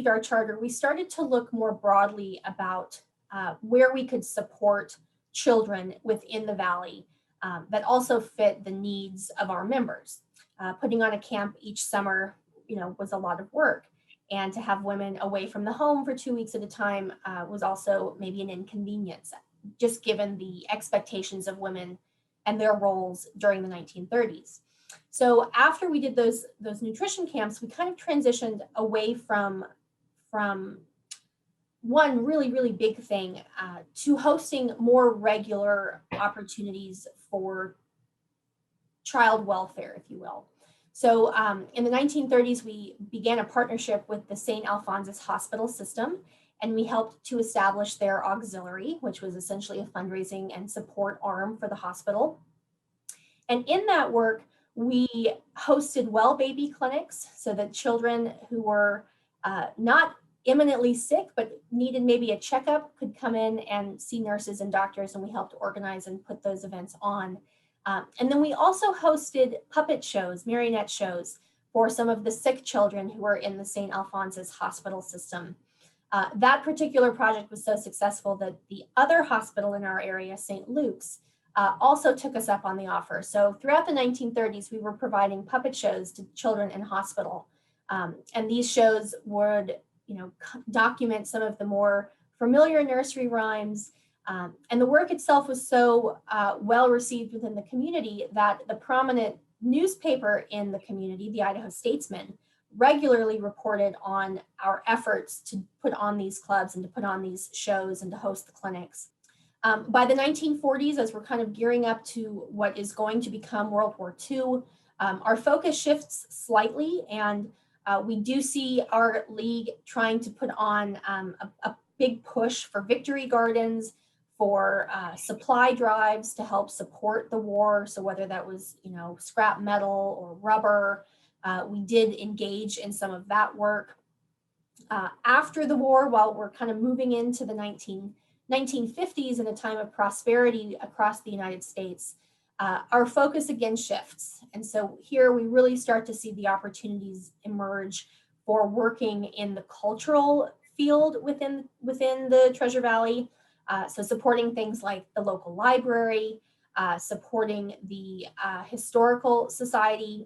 received our charter, we started to look more broadly about where we could support children within the Valley that also fit the needs of our members. Putting on a camp each summer, was a lot of work. And to have women away from the home for 2 weeks at a time was also maybe an inconvenience, just given the expectations of women and their roles during the 1930s. So after we did those nutrition camps, we kind of transitioned away from one really, really big thing to hosting more regular opportunities for child welfare, if you will. So in the 1930s, we began a partnership with the St. Alphonsus Hospital System, and we helped to establish their auxiliary, which was essentially a fundraising and support arm for the hospital. And in that work, we hosted well baby clinics so that children who were not imminently sick, but needed maybe a checkup could come in and see nurses and doctors, and we helped organize and put those events on. And then we also hosted puppet shows, marionette shows, for some of the sick children who were in the St. Alphonsus Hospital System. That particular project was so successful that the other hospital in our area, St. Luke's, also took us up on the offer. So throughout the 1930s, we were providing puppet shows to children in hospital. And these shows would, document some of the more familiar nursery rhymes. And the work itself was so well received within the community that the prominent newspaper in the community, the Idaho Statesman, regularly reported on our efforts to put on these clubs and to put on these shows and to host the clinics. By the 1940s, as we're kind of gearing up to what is going to become World War II, our focus shifts slightly, and we do see our league trying to put on a big push for victory gardens, for supply drives to help support the war. So whether that was, scrap metal or rubber, we did engage in some of that work. After the war, while we're kind of moving into the 1950s in a time of prosperity across the United States, our focus again shifts. And so here we really start to see the opportunities emerge for working in the cultural field within the Treasure Valley. So supporting things like the local library, supporting the Historical Society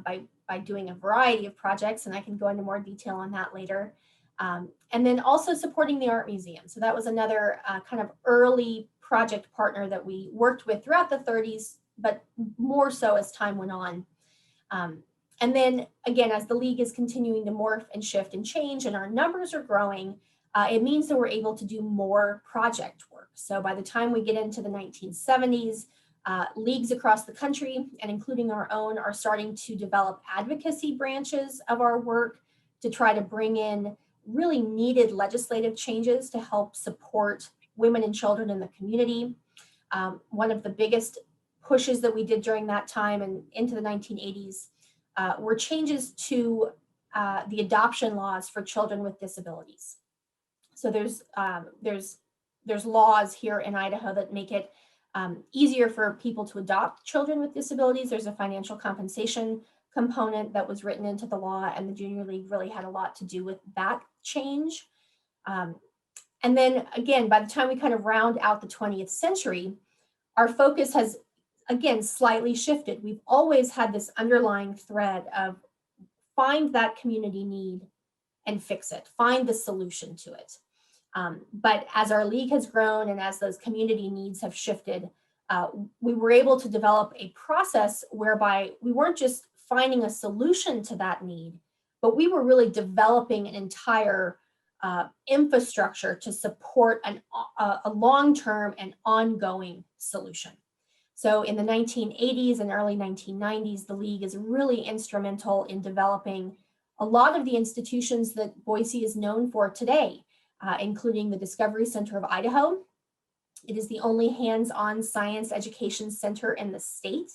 by doing a variety of projects, and I can go into more detail on that later. And then also supporting the Art Museum. So that was another kind of early project partner that we worked with throughout the 30s, but more so as time went on. And then again, as the league is continuing to morph and shift and change and our numbers are growing, it means that we're able to do more project work. So by the time we get into the 1970s, leagues across the country, and including our own, are starting to develop advocacy branches of our work to try to bring in really needed legislative changes to help support women and children in the community. One of the biggest pushes that we did during that time and into the 1980s were changes to the adoption laws for children with disabilities. So there's laws here in Idaho that make it easier for people to adopt children with disabilities. There's a financial compensation component that was written into the law, and the Junior League really had a lot to do with that change. And then again, by the time we kind of round out the 20th century, our focus has again slightly shifted. We've always had this underlying thread of find that community need and fix it, find the solution to it. But as our league has grown and as those community needs have shifted, we were able to develop a process whereby we weren't just finding a solution to that need, but we were really developing an entire infrastructure to support a long-term and ongoing solution. So in the 1980s and early 1990s, the league is really instrumental in developing a lot of the institutions that Boise is known for today, including the Discovery Center of Idaho. It is the only hands-on science education center in the state.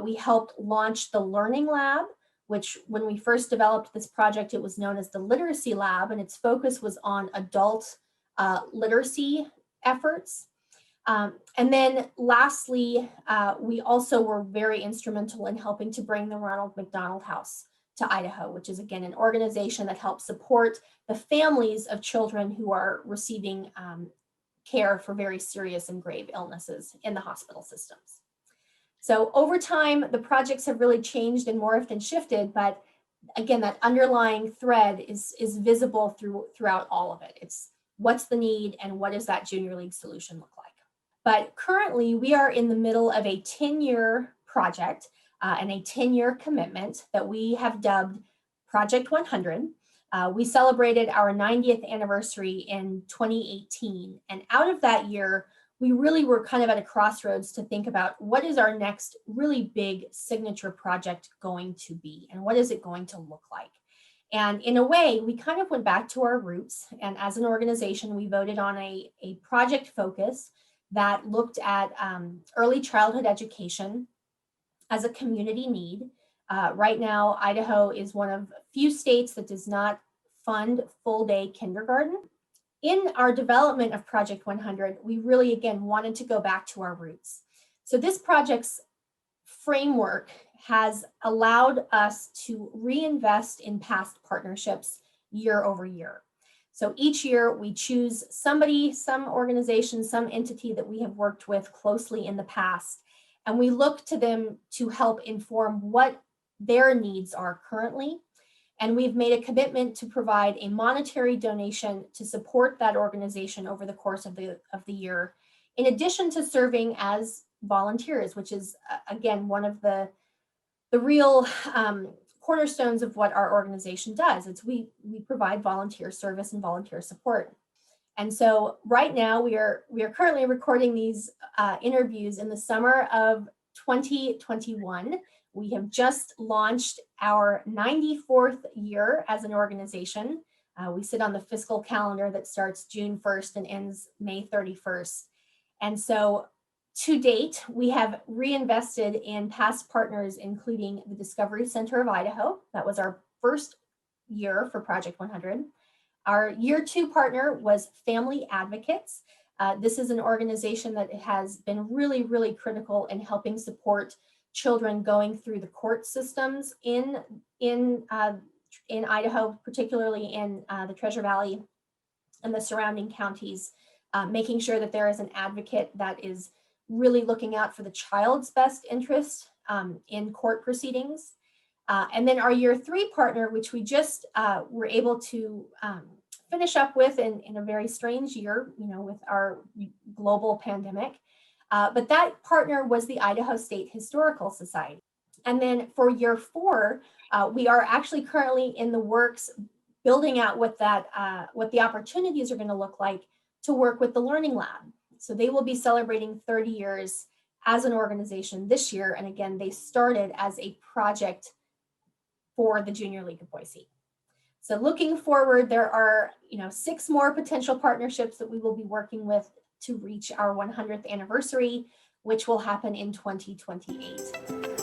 We helped launch the Learning Lab, which when we first developed this project, it was known as the Literacy Lab, and its focus was on adult literacy efforts. And then lastly, we also were very instrumental in helping to bring the Ronald McDonald House to Idaho, which is again an organization that helps support the families of children who are receiving care for very serious and grave illnesses in the hospital systems. So over time, the projects have really changed and morphed and shifted, but again, that underlying thread is visible throughout all of it. It's what's the need and what does that junior league solution look like? But currently, we are in the middle of a 10-year project and a 10-year commitment that we have dubbed Project 100. We celebrated our 90th anniversary in 2018. And out of that year, we really were kind of at a crossroads to think about what is our next really big signature project going to be and what is it going to look like? And in a way, we kind of went back to our roots. And as an organization, we voted on a project focus that looked at early childhood education as a community need. Right now, Idaho is one of few states that does not fund full-day kindergarten. In our development of Project 100, we really, again, wanted to go back to our roots. So this project's framework has allowed us to reinvest in past partnerships year over year. So each year we choose somebody, some organization, some entity that we have worked with closely in the past, and we look to them to help inform what their needs are currently. And we've made a commitment to provide a monetary donation to support that organization over the course of the year, in addition to serving as volunteers, which is, again, one of the real cornerstones of what our organization does. It's we provide volunteer service and volunteer support. And so right now we are currently recording these interviews in the summer of 2021. We have just launched our 94th year as an organization. We sit on the fiscal calendar that starts June 1st and ends May 31st. And so to date, we have reinvested in past partners, including the Discovery Center of Idaho. That was our first year for Project 100. Our year 2 partner was Family Advocates. This is an organization that has been really, really critical in helping support children going through the court systems in Idaho, particularly in the Treasure Valley and the surrounding counties, making sure that there is an advocate that is really looking out for the child's best interest in court proceedings. And then our year 3 partner, which we just were able to finish up with in a very strange year, with our global pandemic. But that partner was the Idaho State Historical Society. And then for year 4, we are actually currently in the works building out what the opportunities are going to look like to work with the Learning Lab. So they will be celebrating 30 years as an organization this year. And again, they started as a project for the Junior League of Boise. So looking forward, there are 6 more potential partnerships that we will be working with to reach our 100th anniversary, which will happen in 2028.